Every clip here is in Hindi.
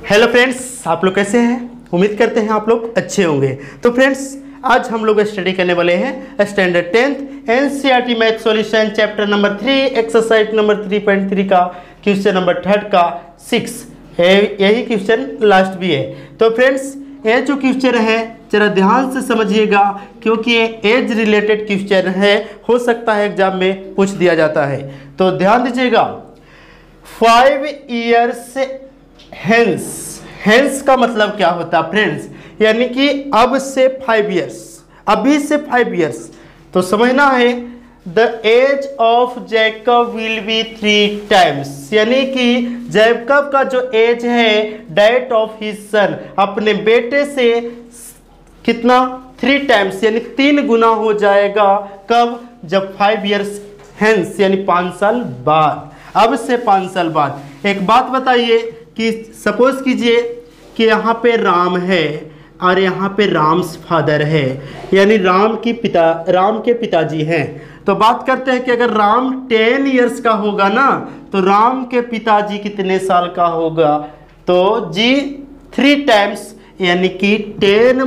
हेलो फ्रेंड्स, आप लोग कैसे हैं? उम्मीद करते हैं आप लोग अच्छे होंगे। तो फ्रेंड्स, आज हम लोग स्टडी करने वाले हैं standard 10th NCERT math solution chapter number 3 exercise number 3.3 का क्वेश्चन नंबर 3 का 6 है। यही क्वेश्चन लास्ट भी है। तो फ्रेंड्स, ये जो क्वेश्चन है जरा ध्यान से समझिएगा, क्योंकि ये एज रिलेटेड क्वेश्चन है, हो सकता है एग्जाम में पूछ दिया जाता है। तो ध्यान दीजिएगा। 5 years हेंस का मतलब क्या होता है फ्रेंड्स? यानी कि अब से 5 years, अभी से 5 years। तो समझना है the age of Jacob will be 3 times, यानी कि जैकब का जो एज है डेट ऑफ हिज सन, अपने बेटे से कितना 3 times यानी 3 गुना हो जाएगा। कब? जब 5 years हेंस यानी 5 साल बाद, अब से 5 साल बाद। एक बात बताइए कि सपोज कीजिए कि यहाँ पे राम है और यहाँ पे राम्स फादर है, यानी राम के पिताजी हैं। तो बात करते हैं कि अगर राम 10 years का होगा ना, तो राम के पिताजी कितने साल का होगा? तो जी 3 times यानी कि 10 ×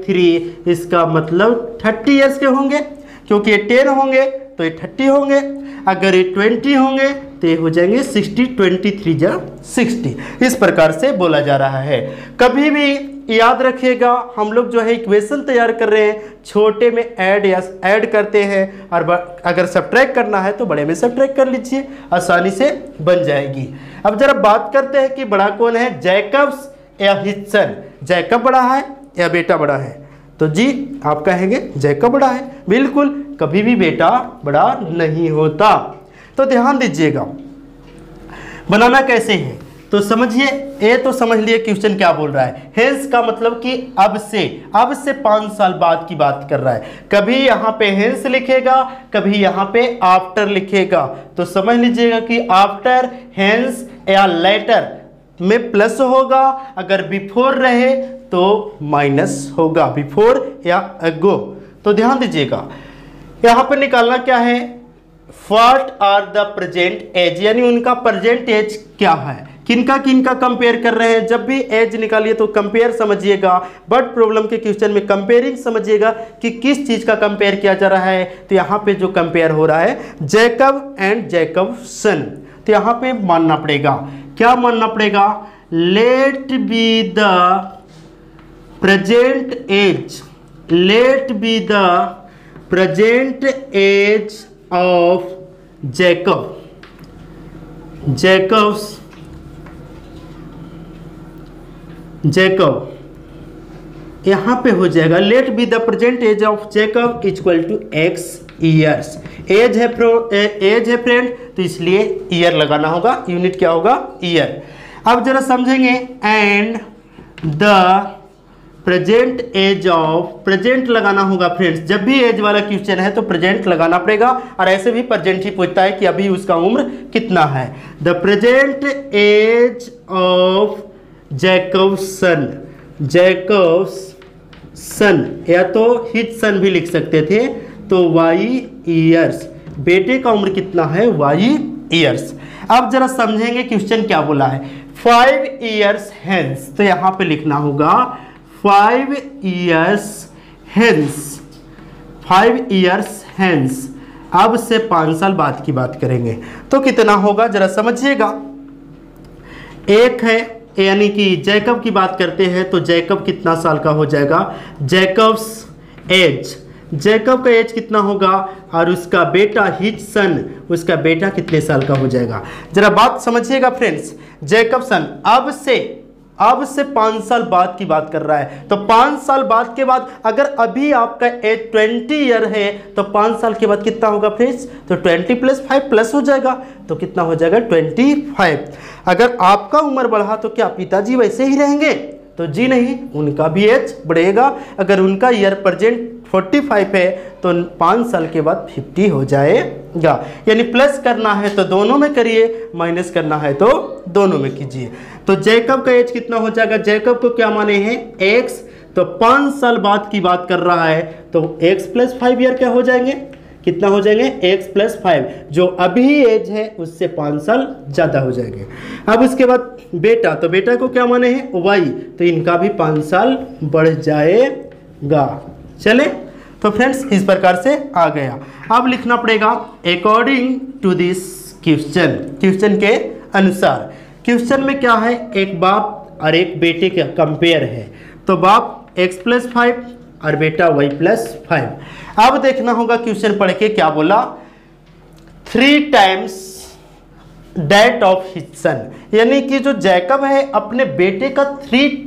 3, इसका मतलब 30 years के होंगे, क्योंकि ये 10 होंगे तो ये 30 होंगे। अगर ये 20 होंगे तो ये हो जाएंगे 60, 23 जा 60। इस प्रकार से बोला जा रहा है। कभी भी याद रखिएगा, हम लोग जो है इक्वेशन तैयार कर रहे हैं, छोटे में ऐड करते हैं, और अगर सब्ट्रैक्ट करना है तो बड़े में सब्ट्रैक्ट कर लीजिए, आसानी से बन जाएगी। अब जरा बात करते हैं कि बड़ा कौन है, जैकब्स या हिज सन? जैकब बड़ा है या बेटा बड़ा है? तो जी आप कहेंगे जैकब बड़ा है। बिल्कुल, कभी भी बेटा बड़ा नहीं होता। तो ध्यान दीजिएगा, बनाना कैसे है तो समझिए। ये तो समझ लिए क्वेश्चन क्या बोल रहा है। हेंस का मतलब कि अब से 5 साल बाद की बात कर रहा है। कभी यहाँ पे हेंस लिखेगा, कभी यहाँ पे आफ्टर लिखेगा। तो समझ लीजिएगा कि आफ्टर, हेंस या लेटर में प्लस होगा, अगर बिफोर रहे तो माइनस होगा, बिफोर या अगो। तो ध्यान दीजिएगा, यहाँ पर निकालना क्या है, what are the present age, यानी उनका प्रेजेंट एज क्या है। किनका कंपेयर कर रहे हैं? जब भी एज निकालिए तो कंपेयर समझिएगा। बट प्रॉब्लम के क्वेश्चन में कंपेयरिंग समझिएगा कि किस चीज का कंपेयर किया जा रहा है। तो यहाँ पे जो कंपेयर हो रहा है जैकब एंड जैकब सन, तो यहाँ पे मानना पड़ेगा, क्या मानना पड़ेगा? Let be the present age, let be the present age of Jacob, Jacob यहां पे हो जाएगा let be the present age of Jacob equal to x years. Age है फ्रेंड, तो इसलिए ईयर लगाना होगा, यूनिट क्या होगा? ईयर। अब जरा समझेंगे, and the present age of, present लगाना होगा फ्रेंड्स। जब भी एज वाला क्वेश्चन है तो प्रेजेंट लगाना पड़ेगा, और ऐसे भी प्रेजेंट ही पूछता है कि अभी उसका उम्र कितना है। The present age of Jacob's son, या तो हिज सन भी लिख सकते थे, तो y ईयर्स। बेटे का उम्र कितना है? y years. अब जरा समझेंगे क्वेश्चन क्या बोला है। 5 years हेंस, तो यहाँ पे लिखना होगा 5 years हेंस, 5 years हेंस, अब से 5 साल बाद की बात करेंगे। तो कितना होगा जरा समझिएगा। एक है, यानी कि जैकब की बात करते हैं, तो जैकब कितना साल का हो जाएगा? जैकब्स एज, जैकब का एज कितना होगा? और उसका बेटा हिज सन, उसका बेटा कितने साल का हो जाएगा? जरा बात समझिएगा फ्रेंड्स। जैकब सन अब से 5 साल बाद की बात कर रहा है। तो 5 साल बाद के बाद, अगर अभी आपका एज 20 ईयर है, तो 5 साल के बाद कितना होगा फ्रेंड्स? तो 20 + 5 प्लस हो जाएगा, तो कितना हो जाएगा? 25। अगर आपका उम्र बढ़ा तो क्या पिताजी वैसे ही रहेंगे? तो जी नहीं, उनका भी एज बढ़ेगा। अगर उनका ईयर प्रेजेंट 45 है तो 5 साल के बाद 50 हो जाएगा। यानी प्लस करना है तो दोनों में करिए, माइनस करना है तो दोनों में कीजिए। तो जैकब का एज कितना हो जाएगा? जैकब को क्या माने हैं? x, तो 5 साल बाद की बात कर रहा है, तो x + 5 ईयर क्या हो जाएंगे? कितना हो जाएंगे x + 5, जो अभी एज है उससे 5 साल ज़्यादा हो जाएंगे। अब उसके बाद बेटा, तो बेटा को क्या माने हैं y, तो इनका भी 5 साल बढ़ जाएगा। चले, तो फ्रेंड्स इस प्रकार से आ गया। अब लिखना पड़ेगा according to this question, question के अनुसार। क्वेश्चन में क्या है, एक बाप और एक बेटे का कंपेयर है, तो बाप x + 5 और बेटा y + 5। अब देखना होगा क्वेश्चन पढ़ के क्या बोला, 3 times date of his son, यानी कि जो जैकब है अपने बेटे का 3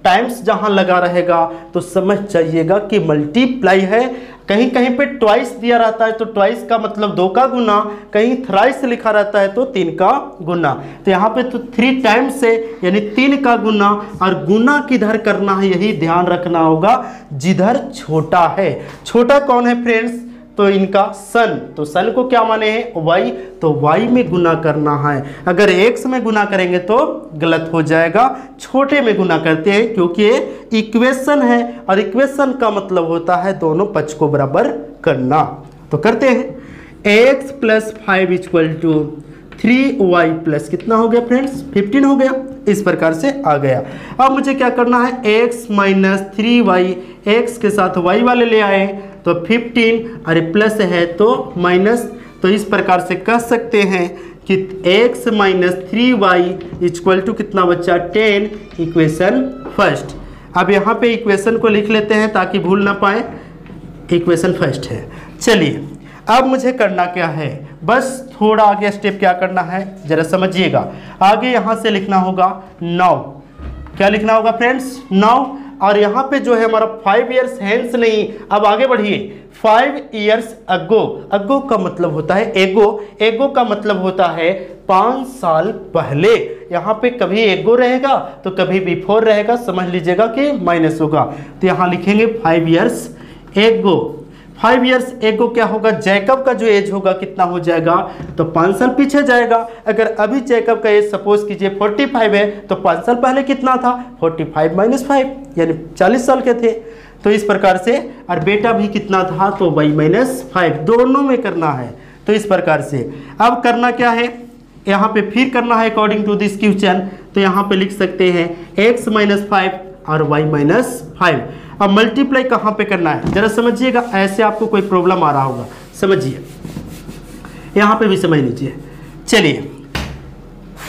टाइम्स जहां लगा रहेगा तो समझ जाइएगा कि मल्टीप्लाई है। कहीं कहीं पे ट्वाइस दिया रहता है तो ट्वाइस का मतलब 2 का गुना, कहीं थ्राइस लिखा रहता है तो 3 का गुना, तो यहाँ पे तो 3 टाइम्स है यानी 3 का गुना, और गुना किधर करना है यही ध्यान रखना होगा, जिधर छोटा है। छोटा कौन है फ्रेंड्स, तो इनका सन, तो सन को क्या माने हैं y, तो y में गुना करना है। अगर x में गुना करेंगे तो गलत हो जाएगा, छोटे में गुना करते हैं क्योंकि ये इक्वेशन है और इक्वेशन का मतलब होता है दोनों पक्ष को बराबर करना। तो करते हैं x + 5 = 3y + कितना हो गया फ्रेंड्स, 15 हो गया। इस प्रकार से आ गया। अब मुझे क्या करना है, x - 3y, x के साथ y वाले ले आए तो 15, अरे प्लस है तो माइनस, तो इस प्रकार से कह सकते हैं कि x - 3y = कितना बच्चा 10, इक्वेशन फर्स्ट। अब यहाँ पे इक्वेशन को लिख लेते हैं ताकि भूल ना पाए, इक्वेशन फर्स्ट है। चलिए अब मुझे करना क्या है, बस थोड़ा आगे स्टेप क्या करना है जरा समझिएगा। आगे यहाँ से लिखना होगा 9, क्या लिखना होगा फ्रेंड्स 9, और यहाँ पे जो है हमारा 5 इयर्स हैंस नहीं, अब आगे बढ़िए 5 इयर्स अगो, अगो का मतलब होता है एगो, एगो का मतलब होता है 5 साल पहले। यहाँ पे कभी एगो रहेगा तो कभी बिफोर रहेगा, समझ लीजिएगा कि माइनस होगा, तो यहाँ लिखेंगे 5 इयर्स एगो। 5 इयर्स एगो क्या होगा, जैकब का जो एज होगा कितना हो जाएगा, तो 5 साल पीछे जाएगा। अगर अभी जैकब का एज सपोज कीजिए 45 है तो 5 साल पहले कितना था, 45 - 5 यानी 40 साल के थे। तो इस प्रकार से, और बेटा भी कितना था, तो y - 5, दोनों में करना है। तो इस प्रकार से अब करना क्या है, यहाँ पे फिर करना है अकॉर्डिंग टू दिस क्वेश्चन, तो यहाँ पे लिख सकते हैं x - 5 और y - 5। अब मल्टीप्लाई कहाँ पे करना है जरा समझिएगा, ऐसे आपको कोई प्रॉब्लम आ रहा होगा, समझिए यहाँ पे भी समझ लीजिए। चलिए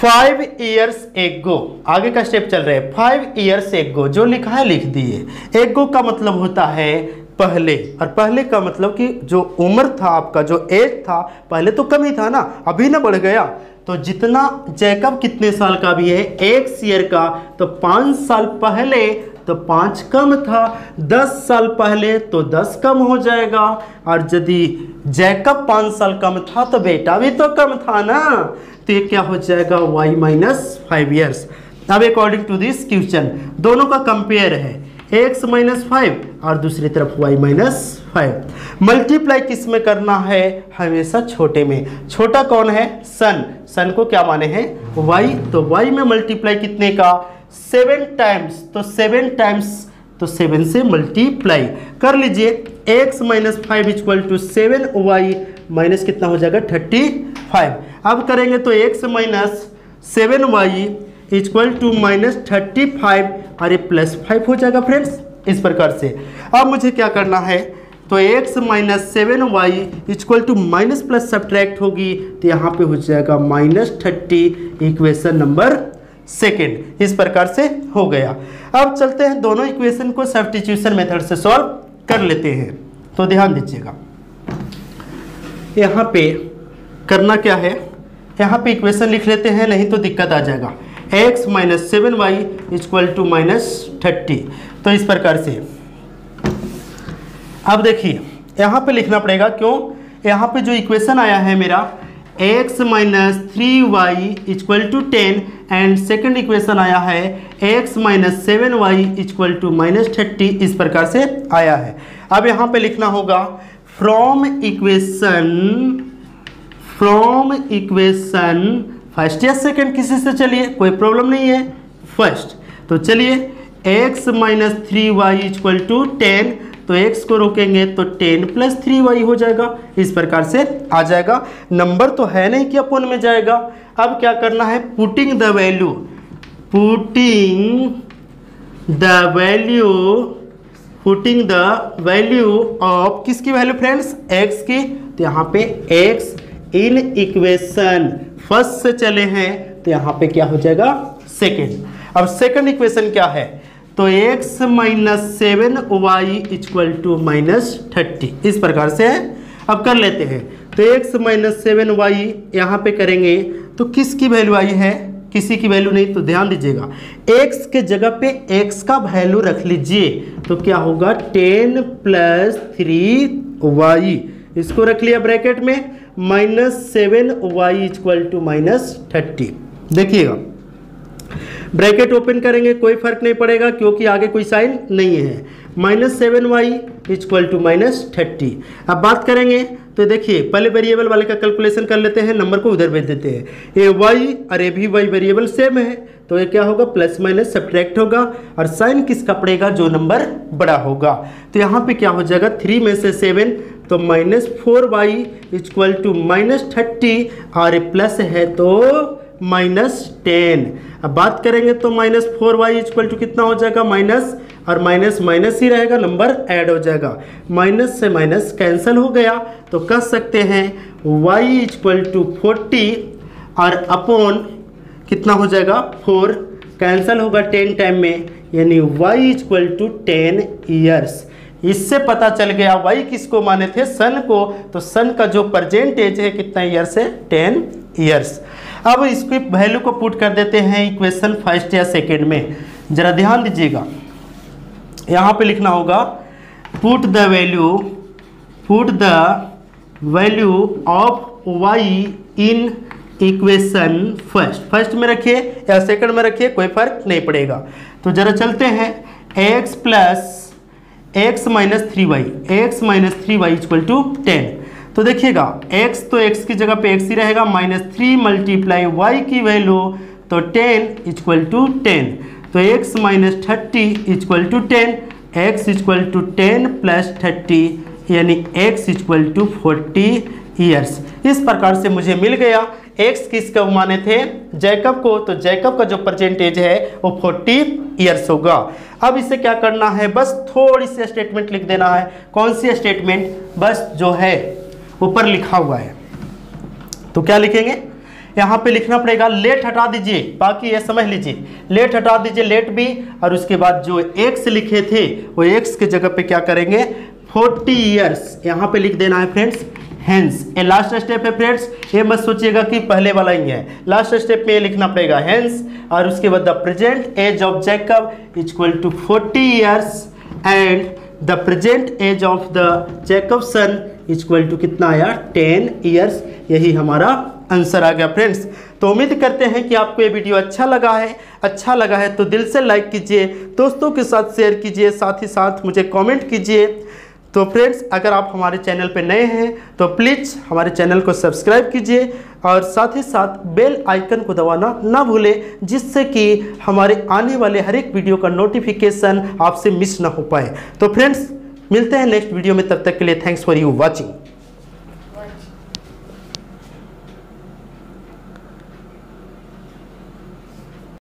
5 इयर्स एगो, आगे का स्टेप चल रहा है। 5 इयर्स एगो जो लिखा है लिख दिए। एगो का मतलब होता है पहले, और पहले का मतलब कि जो उम्र था आपका, जो एज था पहले तो कम ही था ना, अभी ना बढ़ गया। तो जितना जैकब कितने साल का भी है, x ईयर का, तो 5 साल पहले तो 5 कम था, 10 साल पहले तो 10 कम हो जाएगा, और यदि जैकब 5 साल कम था तो बेटा भी तो कम था ना, तो ये क्या हो जाएगा y - 5 इयर्स। अब अकॉर्डिंग टू दिस क्वेश्चन दोनों का कंपेयर है, x - 5 और दूसरी तरफ y - 5। मल्टीप्लाई किस में करना है, हमेशा छोटे में। छोटा कौन है, सन, सन को क्या माने हैं y, तो y में मल्टीप्लाई कितने का, 7 टाइम्स, तो 7 टाइम्स, तो 7 से मल्टीप्लाई कर लीजिए। x - 5 = 7y माइनस कितना हो जाएगा 35। अब करेंगे तो x - 7y = -35 और ये +5 हो जाएगा फ्रेंड्स, इस प्रकार से। अब मुझे क्या करना है, तो x - 7y = minus plus subtract होगी, तो यहाँ पे हो जाएगा -30, इक्वेशन नंबर सेकेंड। इस प्रकार से हो गया। अब चलते हैं दोनों इक्वेशन को सब्स्टिट्यूशन मेथड से सॉल्व कर लेते हैं। तो ध्यान दीजिएगा, यहाँ पे करना क्या है, यहाँ पे इक्वेशन लिख लेते हैं, नहीं तो दिक्कत आ जाएगा। x - 7y = -30, तो इस प्रकार से। अब देखिए यहाँ पे लिखना पड़ेगा, क्यों, यहाँ पे जो इक्वेशन आया है मेरा x - 3y = 10 and second equation आया है x - 7y = -30, इस प्रकार से आया है। अब यहाँ पे लिखना होगा फ्रॉम इक्वेशन फर्स्ट या सेकंड, किसी से चलिए कोई प्रॉब्लम नहीं है, फर्स्ट। तो चलिए x - 3y = 10, तो x को रोकेंगे तो 10 + 3y हो जाएगा। इस प्रकार से आ जाएगा। नंबर तो है नहीं कि अपोन में जाएगा। अब क्या करना है, पुटिंग द वैल्यू ऑफ किसकी वैल्यू फ्रेंड्स, x की। तो यहाँ पे x इन इक्वेशन फर्स्ट से चले हैं तो यहाँ पे क्या हो जाएगा, सेकेंड। अब सेकंड इक्वेशन क्या है, तो x - 7y = -30 इस प्रकार से है। अब कर लेते हैं, तो x - 7y यहाँ पे करेंगे तो किसकी वैल्यू आई है, किसी की वैल्यू नहीं। तो ध्यान दीजिएगा, x के जगह पे x का वैल्यू रख लीजिए तो क्या होगा 10 + 3y, इसको रख लिया ब्रैकेट में, -7y = -30। देखिएगा ब्रैकेट ओपन करेंगे कोई फर्क नहीं पड़ेगा क्योंकि आगे कोई साइन नहीं है। -7y = -30। अब बात करेंगे तो देखिए पहले वेरिएबल वाले का कैलकुलेशन कर लेते हैं, नंबर को उधर भेज देते हैं। ये y और ये भी y वेरिएबल सेम है तो ये क्या होगा, प्लस माइनस सब्ट्रैक्ट होगा और साइन किसका पड़ेगा, जो नंबर बड़ा होगा। तो यहाँ पे क्या हो जाएगा, 3 में से 7 तो -4y = -30 और प्लस है तो -10। अब बात करेंगे तो -4y = कितना हो जाएगा, माइनस और माइनस माइनस ही रहेगा, नंबर ऐड हो जाएगा, माइनस से माइनस कैंसिल हो गया। तो कह सकते हैं y = 40 और अपॉन कितना हो जाएगा 4, कैंसिल होगा 10 टाइम में, यानी y = 10 ईयर्स। इससे पता चल गया y किसको माने थे, सन को। तो सन का जो प्रेजेंट एज है कितना ईयर्स है, 10 ईयर्स। अब इसकी वैल्यू को पुट कर देते हैं इक्वेशन फर्स्ट या सेकेंड में। जरा ध्यान दीजिएगा, यहाँ पे लिखना होगा put the value of y in equation first में रखिए या सेकंड में रखिए, कोई फर्क नहीं पड़ेगा। तो जरा चलते हैं, x - 3y = 10। तो देखिएगा x तो x की जगह पे x ही रहेगा, -3 × y की वैल्यू तो 10 = 10। तो x - 30 = 10, x = 10 + 30 यानी x = 40 ईयर्स। इस प्रकार से मुझे मिल गया x किसका माने थे, जैकब को। तो जैकब का जो परसेंटेज है वो 40 ईयर्स होगा। अब इसे क्या करना है, बस थोड़ी सी स्टेटमेंट लिख देना है। कौन सी स्टेटमेंट, बस जो है ऊपर लिखा हुआ है। तो क्या लिखेंगे, यहाँ पे लिखना पड़ेगा लेट हटा दीजिए, बाकी ये समझ लीजिए, लेट हटा दीजिए, लेट भी, और उसके बाद जो x लिखे थे वो x के जगह पे क्या करेंगे 40 ईयर्स यहाँ पे लिख देना है फ्रेंड्स। हेंस ये लास्ट स्टेप है फ्रेंड्स, ये मत सोचिएगा कि पहले वाला ही है, लास्ट स्टेप में ये लिखना पड़ेगा हेंस, और उसके बाद the present age of Jacob = 40 years and the present age of the Jacob son = कितना आया 10 ईयर्स। यही हमारा आंसर आ गया फ्रेंड्स। तो उम्मीद करते हैं कि आपको ये वीडियो अच्छा लगा है तो दिल से लाइक कीजिए, दोस्तों के साथ शेयर कीजिए, साथ ही साथ मुझे कमेंट कीजिए। तो फ्रेंड्स अगर आप हमारे चैनल पर नए हैं तो प्लीज़ हमारे चैनल को सब्सक्राइब कीजिए और साथ ही साथ बेल आइकन को दबाना ना भूलें, जिससे कि हमारे आने वाले हर एक वीडियो का नोटिफिकेशन आपसे मिस ना हो पाए। तो फ्रेंड्स मिलते हैं नेक्स्ट वीडियो में, तब तक के लिए थैंक्स फॉर यू वॉचिंग।